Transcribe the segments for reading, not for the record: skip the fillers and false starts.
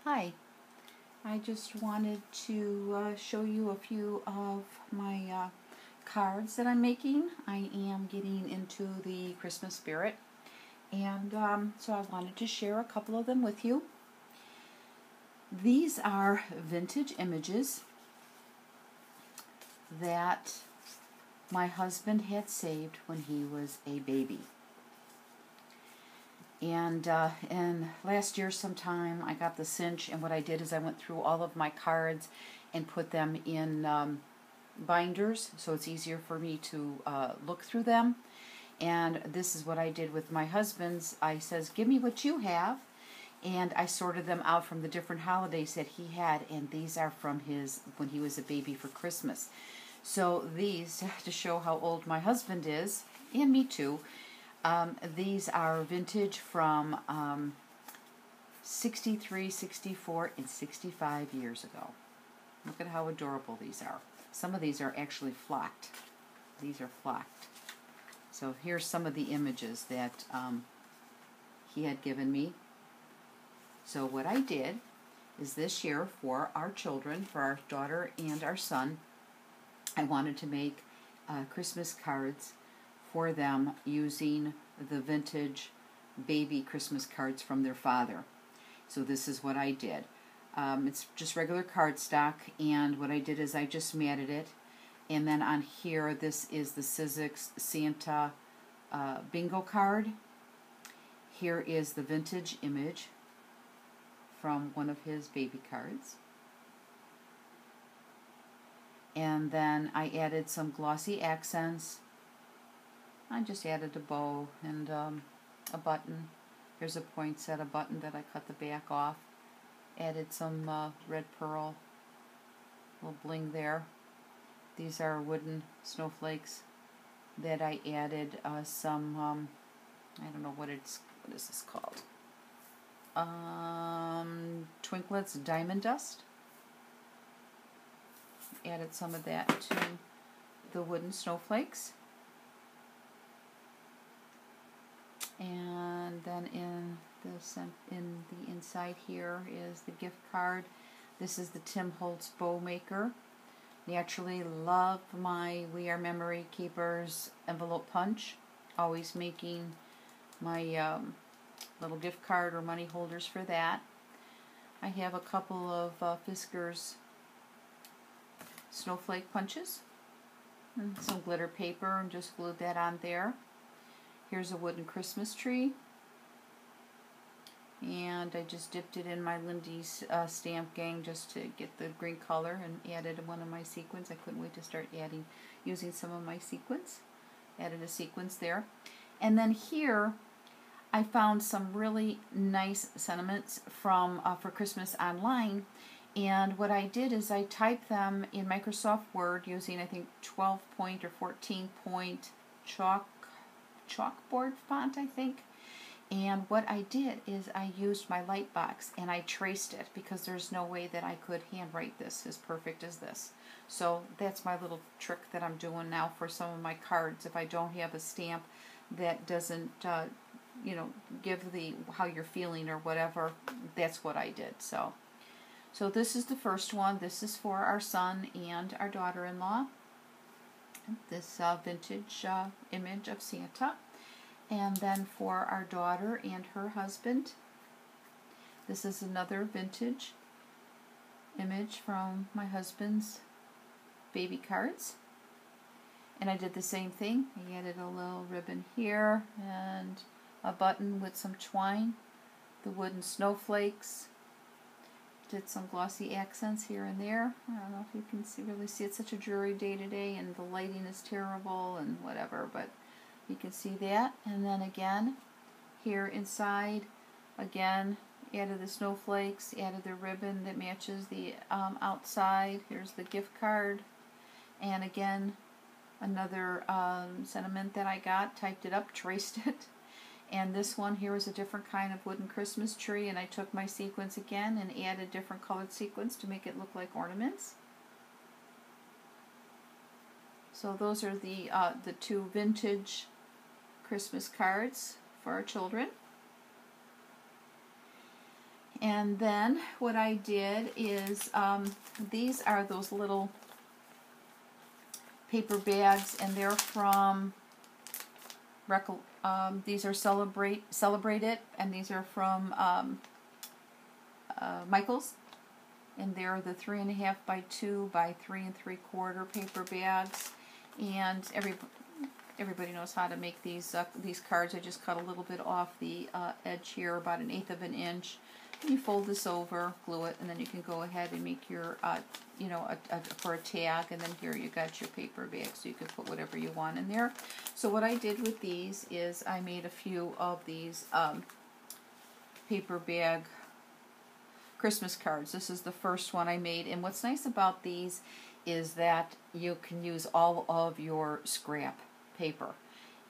Hi, I just wanted to show you a few of my cards that I'm making. I am getting into the Christmas spirit, and so I wanted to share a couple of them with you. These are vintage images that my husband had saved when he was a baby. And last year sometime I got the cinch, and what I did is I went through all of my cards and put them in binders so it's easier for me to look through them. And this is what I did with my husband's. I says, give me what you have, and I sorted them out from the different holidays that he had, and these are from his when he was a baby for Christmas. So these, to show how old my husband is, and me too, these are vintage from 63, 64, and 65 years ago. Look at how adorable these are. Some of these are actually flocked. These are flocked. So here's some of the images that he had given me. So what I did is this year for our children, for our daughter and our son, I wanted to make Christmas cards for them using the vintage baby Christmas cards from their father. So this is what I did. It's just regular cardstock, and what I did is I just matted it, and then on here, this is the Sizzix Santa bingo card. Here is the vintage image from one of his baby cards. And then I added some glossy accents. I just added a bow and a button. Here's a poinsettia button that I cut the back off. Added some red pearl, little bling there. These are wooden snowflakes that I added some, I don't know what is this called? Twinklet's Diamond Dust. Added some of that to the wooden snowflakes. And then in the inside here is the gift card. This is the Tim Holtz Bow Maker. Naturally love my We Are Memory Keepers envelope punch. Always making my little gift card or money holders for that. I have a couple of Fiskars snowflake punches and some glitter paper, and just glued that on there. Here's a wooden Christmas tree, and I just dipped it in my Lindy's Stamp Gang just to get the green color, and added one of my sequins. I couldn't wait to start using some of my sequins. Added a sequence there. And then here I found some really nice sentiments from for Christmas online. And what I did is I typed them in Microsoft Word using, I think, 12-point or 14-point chalkboard font, I think. And what I did is I used my light box and I traced it, because there's no way that I could handwrite this as perfect as this. So that's my little trick that I'm doing now for some of my cards. If I don't have a stamp that doesn't give the how you're feeling or whatever, that's what I did. So this is the first one. This is for our son and our daughter-in-law. This vintage image of Santa. And then for our daughter and her husband, this is another vintage image from my husband's baby cards. And I did the same thing. I added a little ribbon here and a button with some twine, the wooden snowflakes. Did some glossy accents here and there. I don't know if you can really see. It's such a dreary day today, and the lighting is terrible and whatever, but you can see that. And then again, here inside, again, added the snowflakes, added the ribbon that matches the outside. Here's the gift card. And again, another sentiment that I got, typed it up, traced it. And this one here is a different kind of wooden Christmas tree, and I took my sequins again and added different colored sequins to make it look like ornaments. So those are the two vintage Christmas cards for our children. And then what I did is, these are those little paper bags, and they're from these are Celebrate It, and these are from Michaels, and they're the 3.5 by 2 by 3 3/4 paper bags, and everybody knows how to make these cards. I just cut a little bit off the edge here, about 1/8 of an inch. And you fold this over, glue it, and then you can go ahead and make your, for a tag. And then here you got your paper bag, so you can put whatever you want in there. So what I did with these is I made a few of these paper bag Christmas cards. This is the first one I made, and what's nice about these is that you can use all of your scrap paper,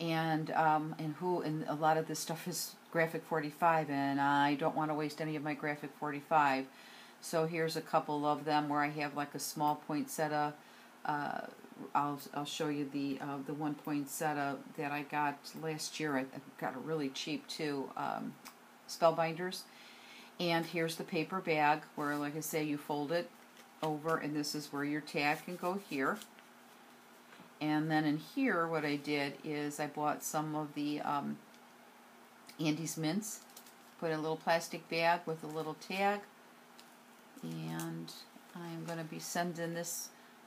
and a lot of this stuff is graphic 45, and I don't want to waste any of my graphic 45. So here's a couple of them where I have like a small poinsettia. I'll show you the one poinsettia that I got last year. I got it really cheap too. Spellbinders. And here's the paper bag where, like I say, you fold it over, and this is where your tag can go here. And then in here, what I did is I bought some of the Andes mints, put in a little plastic bag with a little tag, and I'm going to be sending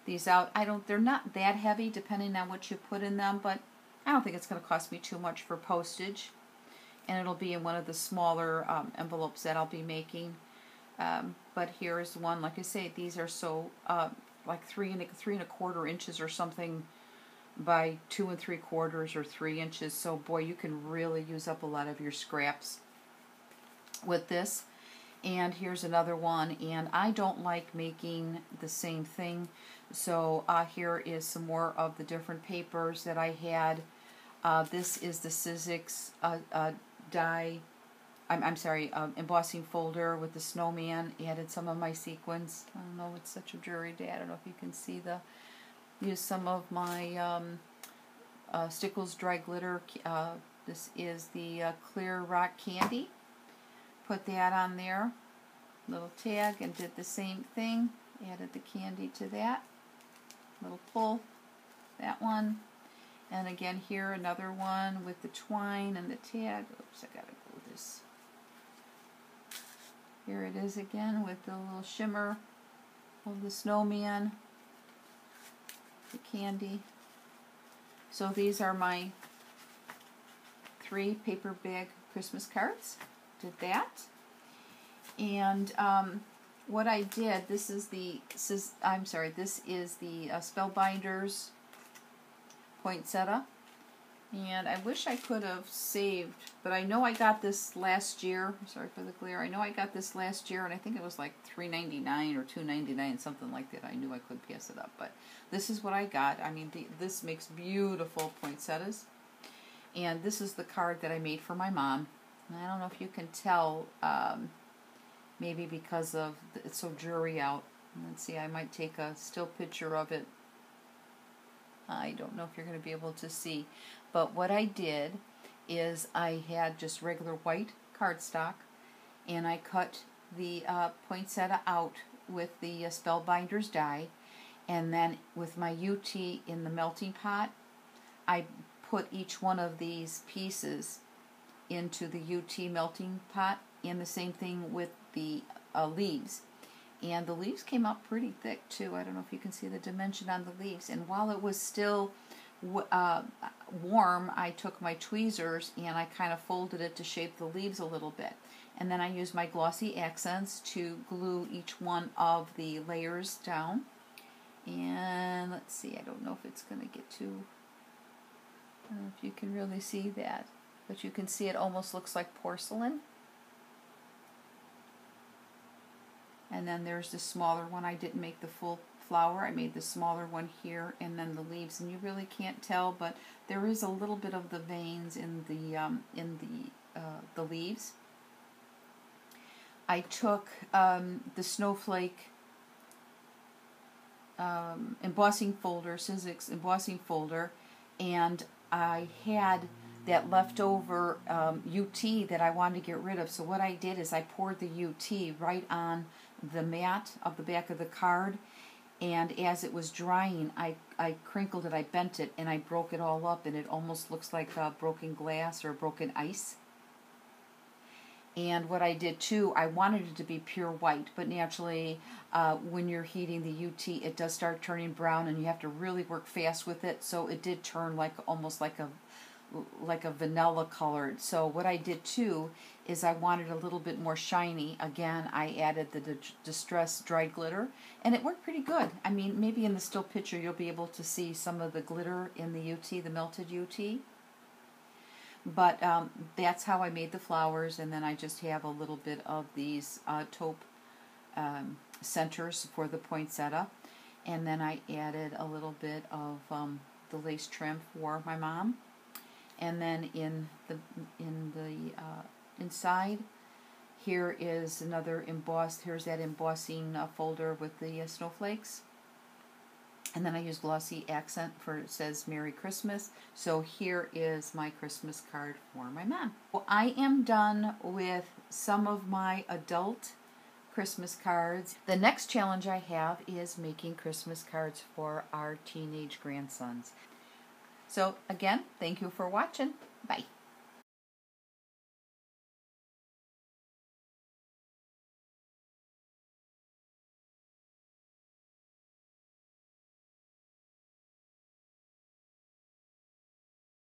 these out. They're not that heavy depending on what you put in them, but I don't think it's going to cost me too much for postage. And it'll be in one of the smaller envelopes that I'll be making. But here is one. Like I say, these are so like 3 3/4 inches or something by 2 3/4 or 3 inches. So boy, you can really use up a lot of your scraps with this. And here's another one. And I don't like making the same thing. So here is some more of the different papers that I had. This is the Sizzix embossing folder with the snowman. Added some of my sequins. I don't know, it's such a blurry day. I don't know if you can see use some of my Stickles dry glitter. This is the clear rock candy. Put that on there. Little tag, and did the same thing. Added the candy to that. Little pull. That one. And again here, another one with the twine and the tag. Oops, I gotta glue this. Here it is again with the little shimmer of the snowman, the candy. So these are my 3 paper bag Christmas cards. Did that. And what I did, this is the Spellbinders poinsettia, and I wish I could have saved, but I know I got this last year. Sorry for the glare. I know I got this last year, and I think it was like $3.99 or $2.99, something like that. I knew I could pass it up, but this is what I got. I mean, this makes beautiful poinsettias, and this is the card that I made for my mom. And I don't know if you can tell, maybe because of it's so dreary out. Let's see, I might take a still picture of it. I don't know if you're going to be able to see, but what I did is I had just regular white cardstock, and I cut the poinsettia out with the Spellbinders die, and then with my UT in the melting pot, I put each one of these pieces into the UT melting pot, and the same thing with the leaves. And the leaves came out pretty thick too. I don't know if you can see the dimension on the leaves. And while it was still warm, I took my tweezers and I kind of folded it to shape the leaves a little bit. And then I used my glossy accents to glue each one of the layers down. And let's see, I don't know if it's going to get too, I don't know if you can really see that, but you can see it almost looks like porcelain. And then there's the smaller one. I didn't make the full flower. I made the smaller one here, and then the leaves. And you really can't tell, but there is a little bit of the veins in the leaves. I took the snowflake embossing folder, Sizzix embossing folder, and I had that leftover UT that I wanted to get rid of. So what I did is I poured the UT right on the mat of the back of the card, and as it was drying, I crinkled it, I bent it, and I broke it all up, and it almost looks like broken glass or broken ice. And what I did too, I wanted it to be pure white, but naturally when you're heating the UT, it does start turning brown, and you have to really work fast with it. So it did turn like almost like a vanilla colored. So what I did too is I wanted a little bit more shiny. Again, I added the Distress dried glitter, and it worked pretty good. I mean, maybe in the still picture you'll be able to see some of the glitter in the UT, the melted UT. But that's how I made the flowers, and then I just have a little bit of these taupe centers for the poinsettia, and then I added a little bit of the lace trim for my mom, and then in the inside here is another embossed. Here's that embossing folder with the snowflakes. And then I use glossy accent for it says Merry Christmas. So here is my Christmas card for my mom. Well, I am done with some of my adult Christmas cards. The next challenge I have is making Christmas cards for our teenage grandsons. So again, thank you for watching. Bye.